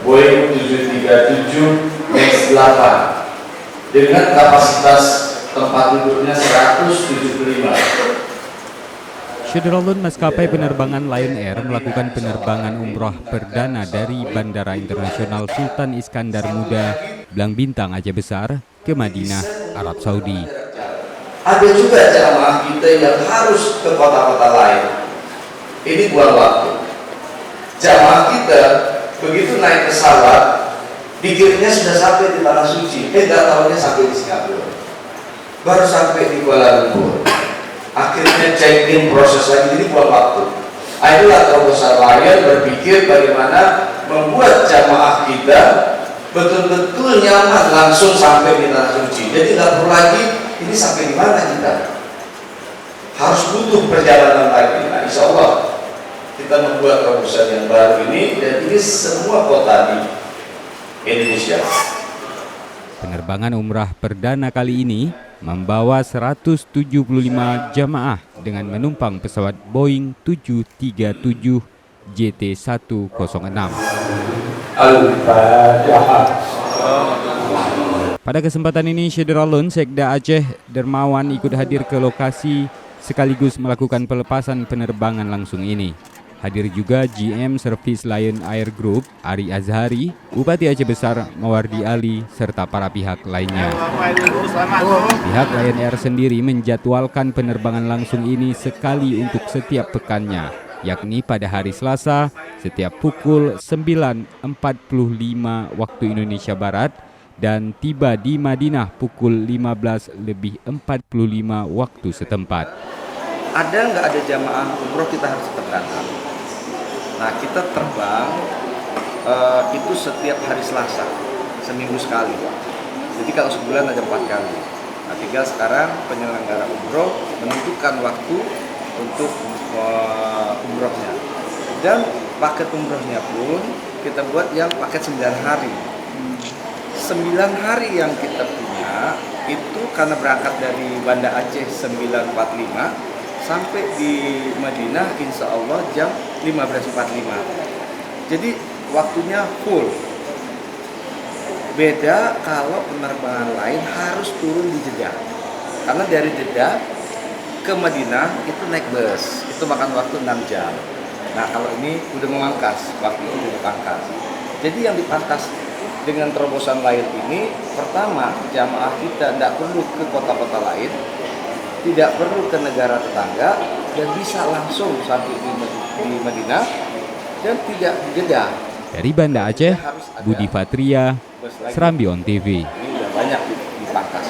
Boeing 737 MAX 8 dengan kapasitas tempat duduknya 175. Syederalun maskapai penerbangan Lion Air melakukan penerbangan umroh perdana dari Bandara Internasional Sultan Iskandar Muda, Blang Bintang Aceh Besar ke Madinah, Arab Saudi. Ada juga jamaah kita yang harus ke kota-kota lain. Ini buang waktu. Jamaah kita begitu naik pesawat, pikirnya sudah sampai di tanah suci, nggak tahunya sampai di Singapura, baru sampai di Kuala Lumpur. Akhirnya check-in proses lagi, jadi buang waktu. Itulah terobosan Lion berpikir bagaimana membuat jamaah kita betul-betul nyaman langsung sampai di tanah suci. Jadi nggak perlu lagi ini sampai di mana kita harus butuh perjalanan lagi. Nah, insya Allah kita membuat terobosan yang baru ini dan ini semua kota di Indonesia. Penerbangan umrah perdana kali ini membawa 175 jamaah dengan menumpang pesawat Boeing 737 JT106. Pada kesempatan ini, Syederalun Sekda Aceh Dermawan ikut hadir ke lokasi sekaligus melakukan pelepasan penerbangan langsung ini. Hadir juga GM Service Lion Air Group Ari Azhari, Bupati Aceh Besar Mawardi Ali, serta para pihak lainnya. Pihak Lion Air sendiri menjadwalkan penerbangan langsung ini sekali untuk setiap pekannya, yakni pada hari Selasa setiap pukul 9.45 waktu Indonesia Barat dan tiba di Madinah pukul 15.45 waktu setempat. Ada nggak ada jamaah umroh kita harus berangkat. Nah, kita terbang itu setiap hari Selasa, seminggu sekali. Jadi kalau sebulan ada 4 kali. Nah, tinggal sekarang penyelenggara umroh menentukan waktu untuk umrohnya. Dan paket umrohnya pun kita buat yang paket 9 hari. 9 hari yang kita punya itu karena berangkat dari Banda Aceh 9.45 sampai di Madinah insya Allah jam 15.45. Jadi waktunya full. Beda kalau penerbangan lain harus turun di Jeddah. Karena dari Jeddah ke Madinah itu naik bus, itu makan waktu 6 jam. Nah, kalau ini udah memangkas, waktu itu udah dipangkas. Jadi yang dipangkas dengan terobosan Lion ini, pertama jamaah kita tidak perlu ke kota-kota lain, tidak perlu ke negara tetangga, dan bisa langsung sampai di Madinah dan tidak jeda. Dari Banda Aceh, Budi Fatria, Serambi On TV. Ini udah banyak dipangkas.